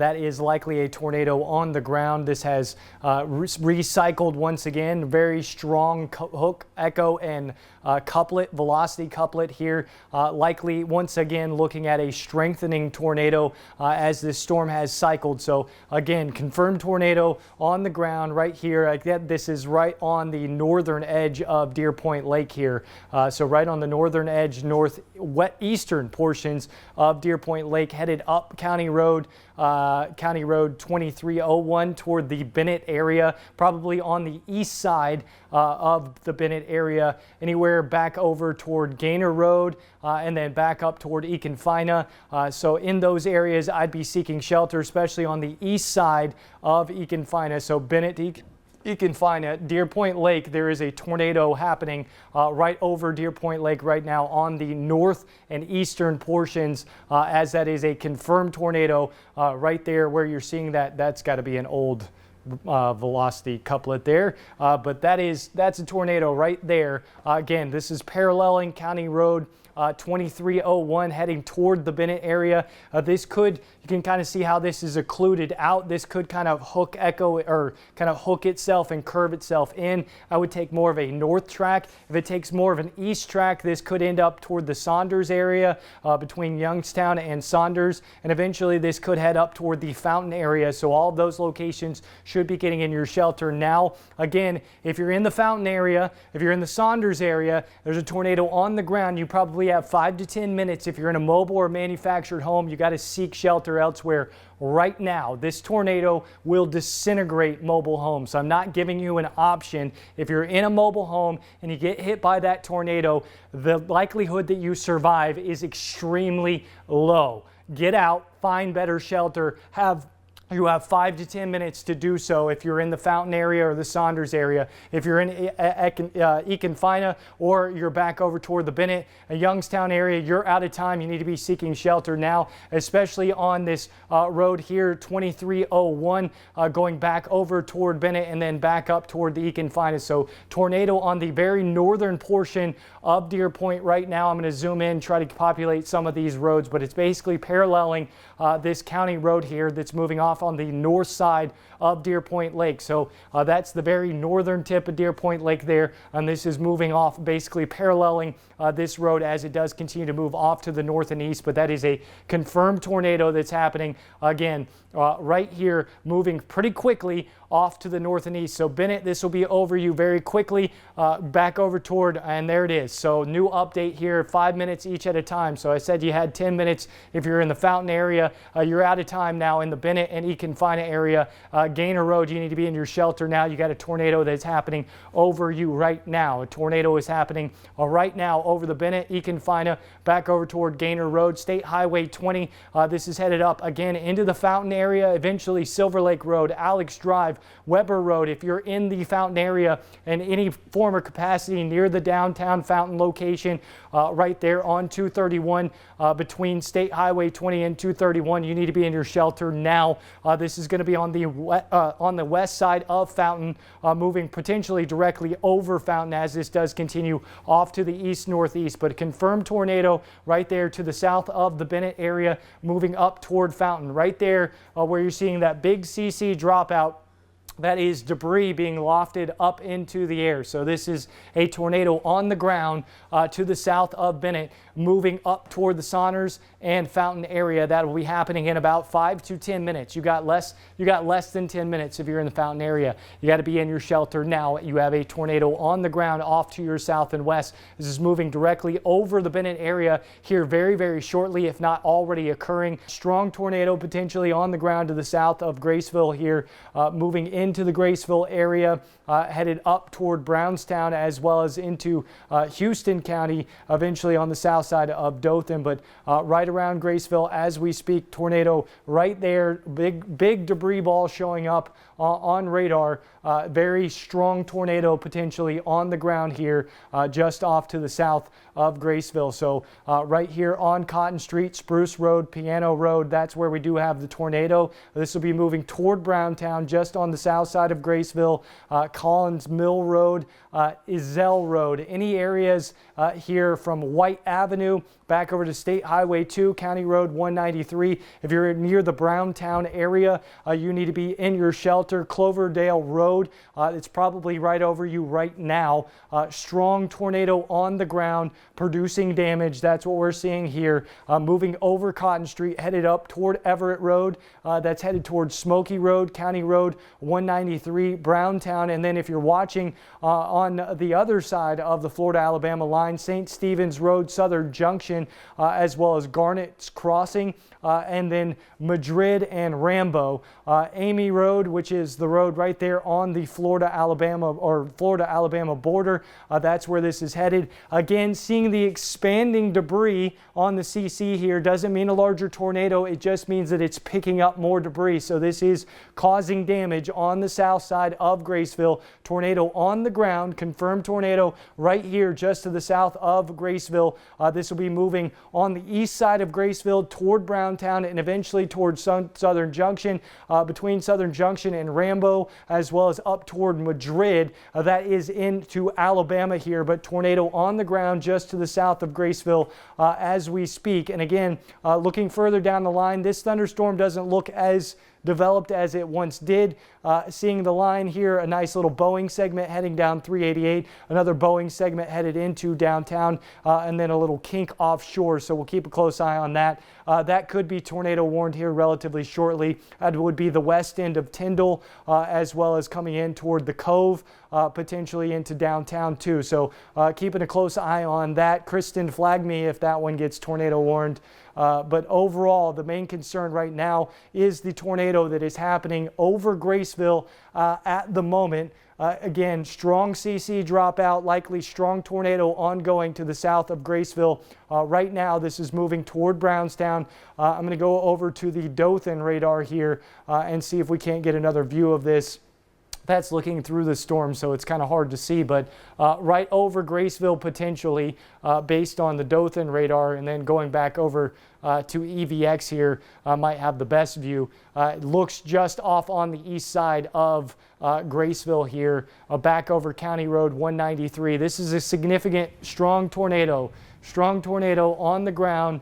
that is likely a tornado on the ground. This has recycled once again. Very strong hook, echo, and couplet, velocity couplet here. Likely once again looking at a strengthening tornado as this storm has cycled. So again, confirmed tornado on the ground right here. Again, this is right on the northern edge of Deer Point Lake here. So right on the northern edge, eastern portions of Deer Point Lake, headed up County Road 2301 toward the Bennett area, probably on the east side of the Bennett area, anywhere back over toward Gaynor Road and then back up toward Econfina. So in those areas, I'd be seeking shelter, especially on the east side of Econfina. So Bennett, Econfina, Deer Point Lake, there is a tornado happening right over Deer Point Lake right now on the north and eastern portions, as that is a confirmed tornado right there where you're seeing that. That's got to be an old velocity couplet there, but that's a tornado right there. Again, this is paralleling County Road 2301 heading toward the Bennett area. You can kind of see how this is occluded out. This could kind of hook itself and curve itself in. I would take more of a north track. If it takes more of an east track, this could end up toward the Saunders area between Youngstown and Saunders, and eventually this could head up toward the Fountain area. So all of those locations should be getting in your shelter now. Again, if you're in the Fountain area, if you're in the Saunders area, there's a tornado on the ground. You probably have 5 to 10 minutes. If you're in a mobile or manufactured home, you got to seek shelter elsewhere. Right now, this tornado will disintegrate mobile homes. So I'm not giving you an option. If you're in a mobile home and you get hit by that tornado, the likelihood that you survive is extremely low. Get out, find better shelter, you have 5 to 10 minutes to do so if you're in the Fountain area or the Saunders area. If you're in Econfina or you're back over toward the Bennett and Youngstown area, you're out of time. You need to be seeking shelter now, especially on this road here, 2301, going back over toward Bennett and then back up toward the Econfina. So tornado on the very northern portion of Deer Point right now. I'm going to zoom in, try to populate some of these roads, but it's basically paralleling this county road here that's moving off on the north side of Deer Point Lake. So that's the very northern tip of Deer Point Lake there, and this is moving off, basically paralleling this road as it does continue to move off to the north and east. But that is a confirmed tornado that's happening again right here, moving pretty quickly off to the north and east. So Bennett, this will be over you very quickly, back over toward, and there it is. So new update here, 5 minutes each at a time. So I said you had 10 minutes if you're in the Fountain area. You're out of time now in the Bennett and Econfina area. Gaynor Road, you need to be in your shelter now. You got a tornado that's happening over you right now. A tornado is happening right now over the Bennett, Econfina, back over toward Gaynor Road, State Highway 20. This is headed up again into the Fountain area, eventually Silver Lake Road, Alex Drive, Weber Road. If you're in the Fountain area in any form or capacity near the downtown Fountain location, right there on 231 between State Highway 20 and 231, you need to be in your shelter now. This is going to be on the west side of Fountain, moving potentially directly over Fountain as this does continue off to the east-northeast. But a confirmed tornado right there to the south of the Bennett area, moving up toward Fountain. Right there where you're seeing that big CC dropout, that is debris being lofted up into the air. So this is a tornado on the ground to the south of Bennett, moving up toward the Saunders and Fountain area. That will be happening in about 5 to 10 minutes. You got less than 10 minutes if you're in the Fountain area. You got to be in your shelter now. You have a tornado on the ground off to your south and west. This is moving directly over the Bennett area here very, very shortly, if not already occurring. Strong tornado potentially on the ground to the south of Graceville here, moving into the Graceville area, headed up toward Brownstown as well as into Houston County, eventually on the south side of Dothan. But right around Graceville as we speak, tornado right there, big debris ball showing up on radar. Very strong tornado potentially on the ground here, just off to the south of Graceville. So right here on Cotton Street, Spruce Road, Piano Road, that's where we do have the tornado. This will be moving toward Browntown, just on the south south side of Graceville, Collins Mill Road, Izell Road, any areas here from White Avenue back over to State Highway 2, County Road 193. If you're near the Browntown area, you need to be in your shelter. Cloverdale Road, it's probably right over you right now. Strong tornado on the ground producing damage. That's what we're seeing here. Moving over Cotton Street, headed up toward Everett Road. That's headed towards Smoky Road, County Road 193, Browntown. And then if you're watching on the other side of the Florida-Alabama line, St. Stephen's Road, Southern Junction, as well as Garnett's Crossing, and then Madrid and Rambo. Amy Road, which is the road right there on the Florida-Alabama border. That's where this is headed. Again, seeing the expanding debris on the CC here doesn't mean a larger tornado. It just means that it's picking up more debris. So this is causing damage on the south side of Graceville. Tornado on the ground, confirmed tornado right here just to the south of Graceville. This will be moving on the east side of Graceville toward Browntown and eventually towards Southern Junction, between Southern Junction and Rambo, as well as up toward Madrid. That is into Alabama here, but tornado on the ground just to the south of Graceville as we speak. And again, looking further down the line, this thunderstorm doesn't look as developed as it once did. Seeing the line here, a nice little Boeing segment heading down 388, another Boeing segment headed into downtown, and then a little kink offshore. So we'll keep a close eye on that. That could be tornado warned here relatively shortly. That would be the west end of Tyndall, as well as coming in toward the Cove, potentially into downtown too. So keeping a close eye on that. Kristen, flag me if that one gets tornado warned. But overall, the main concern right now is the tornado that is happening over Graceville at the moment. Again, strong CC dropout, likely strong tornado ongoing to the south of Graceville. Right now, this is moving toward Brownstown. I'm going to go over to the Dothan radar here and see if we can't get another view of this. That's looking through the storm, so it's kind of hard to see, but right over Graceville potentially based on the Dothan radar, and then going back over to EVX here might have the best view. It looks just off on the east side of Graceville here, back over County Road 193. This is a significant strong tornado on the ground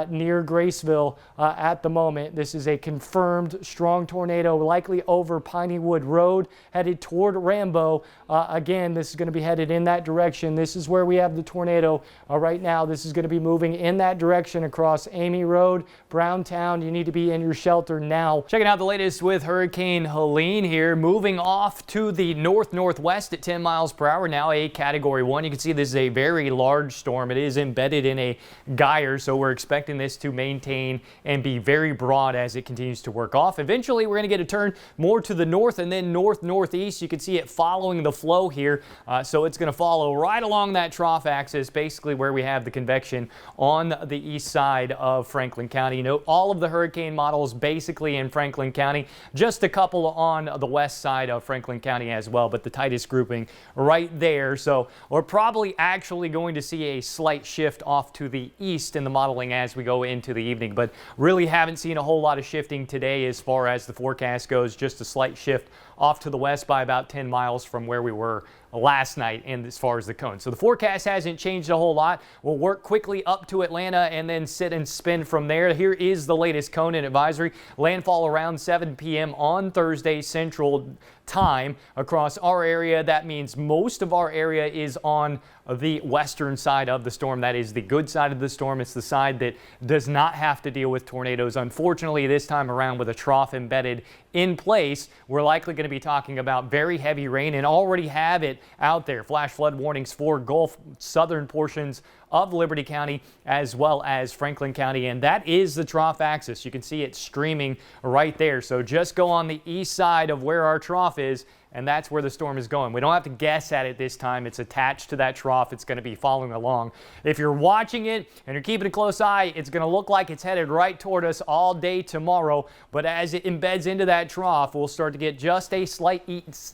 near Graceville at the moment. This is a confirmed strong tornado, likely over Pineywood Road, headed toward Rambo. Again, this is going to be headed in that direction. This is where we have the tornado right now. This is going to be moving in that direction across Amy Road, Browntown. You need to be in your shelter now. Checking out the latest with Hurricane Helene here, moving off to the north-northwest at 10 miles per hour, now a Category 1. You can see this is a very large storm. It is embedded in a gyre, so we're expecting this to maintain and be very broad as it continues to work off. Eventually, we're going to get a turn more to the north and then north-northeast. You can see it following the flow here, so it's going to follow right along that trough axis, basically where we have the convection on the east side of Franklin County. Note all of the hurricane models basically in Franklin County, just a couple on the west side of Franklin County as well, but the tightest grouping right there. So we're probably actually going to see a slight shift off to the east in the modeling as we go into the evening, but really haven't seen a whole lot of shifting today as far as the forecast goes. Just a slight shift off to the west by about 10 miles from where we were last night and as far as the cone. So the forecast hasn't changed a whole lot. We'll work quickly up to Atlanta and then sit and spin from there. Here is the latest cone and advisory. Landfall around 7 p.m. on Thursday Central Time across our area. That means most of our area is on the western side of the storm. That is the good side of the storm. It's the side that does not have to deal with tornadoes. Unfortunately, this time around with a trough embedded in place, we're likely going to be talking about very heavy rain and already have it out there. Flash flood warnings for Gulf southern portions of Liberty County as well as Franklin County, and that is the trough axis. You can see it streaming right there. So just go on the east side of where our trough is, and that's where the storm is going. We don't have to guess at it this time. It's attached to that trough. It's going to be following along. If you're watching it and you're keeping a close eye, it's going to look like it's headed right toward us all day tomorrow. But as it embeds into that trough, we'll start to get just a slight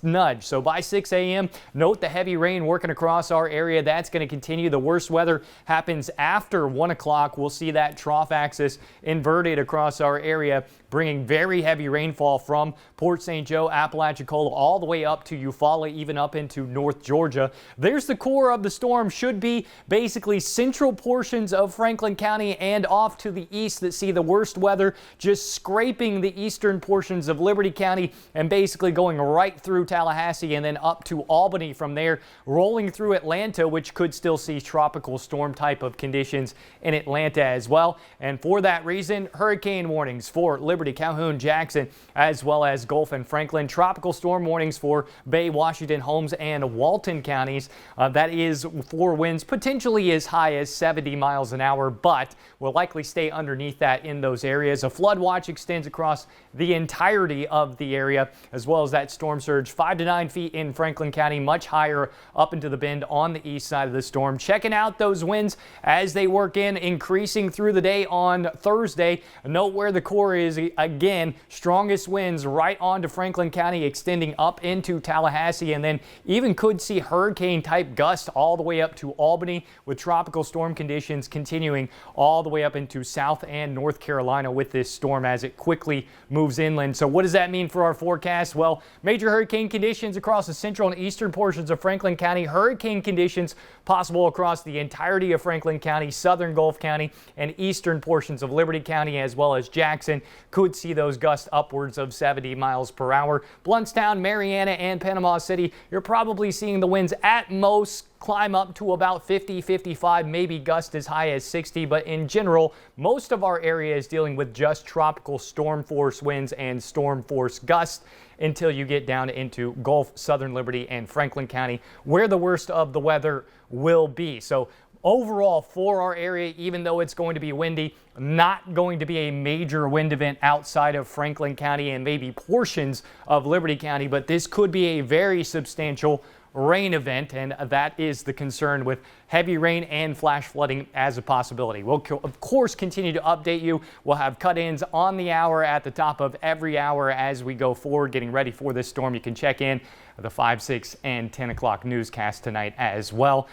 nudge. So by 6 a.m., note the heavy rain working across our area. That's going to continue. The worst weather happens after 1 o'clock. We'll see that trough axis inverted across our area bringing very heavy rainfall from Port St. Joe, Apalachicola, all the way up to Eufaula, even up into North Georgia. There's the core of the storm. Should be basically central portions of Franklin County and off to the east that see the worst weather, just scraping the eastern portions of Liberty County and basically going right through Tallahassee and then up to Albany from there, rolling through Atlanta, which could still see tropical storm type of conditions in Atlanta as well. And for that reason, hurricane warnings for Liberty, Calhoun, Jackson, as well as Gulf and Franklin. Tropical storm warnings for Bay, Washington, Holmes, and Walton counties. That is for winds potentially as high as 70 miles an hour, but will likely stay underneath that in those areas. A flood watch extends across the entirety of the area, as well as that storm surge 5 to 9 feet in Franklin County, much higher up into the bend on the east side of the storm. Checking out those winds as they work in, increasing through the day on Thursday. Note where the core is again. Strongest winds right onto Franklin County, extending up into Tallahassee, and then even could see hurricane type gusts all the way up to Albany, with tropical storm conditions continuing all the way up into South and North Carolina with this storm as it quickly moves inland. So what does that mean for our forecast? Well, major hurricane conditions across the central and eastern portions of Franklin County. Hurricane conditions possible across the entirety of Franklin County, southern Gulf County, and eastern portions of Liberty County, as well as Jackson. Could see those gusts upwards of 70 miles per hour. Bluntstown, Mariana, and Panama City, you're probably seeing the winds at most climb up to about 50, 55, maybe gust as high as 60. But in general, most of our area is dealing with just tropical storm force winds and storm force gusts until you get down into Gulf, Southern Liberty, and Franklin County, where the worst of the weather will be. So overall for our area, even though it's going to be windy, not going to be a major wind event outside of Franklin County and maybe portions of Liberty County, but this could be a very substantial rain event, and that is the concern with heavy rain and flash flooding as a possibility. We'll of course continue to update you. We'll have cut-ins on the hour at the top of every hour as we go forward, getting ready for this storm. You can check in the 5, 6, and 10 o'clock newscast tonight as well.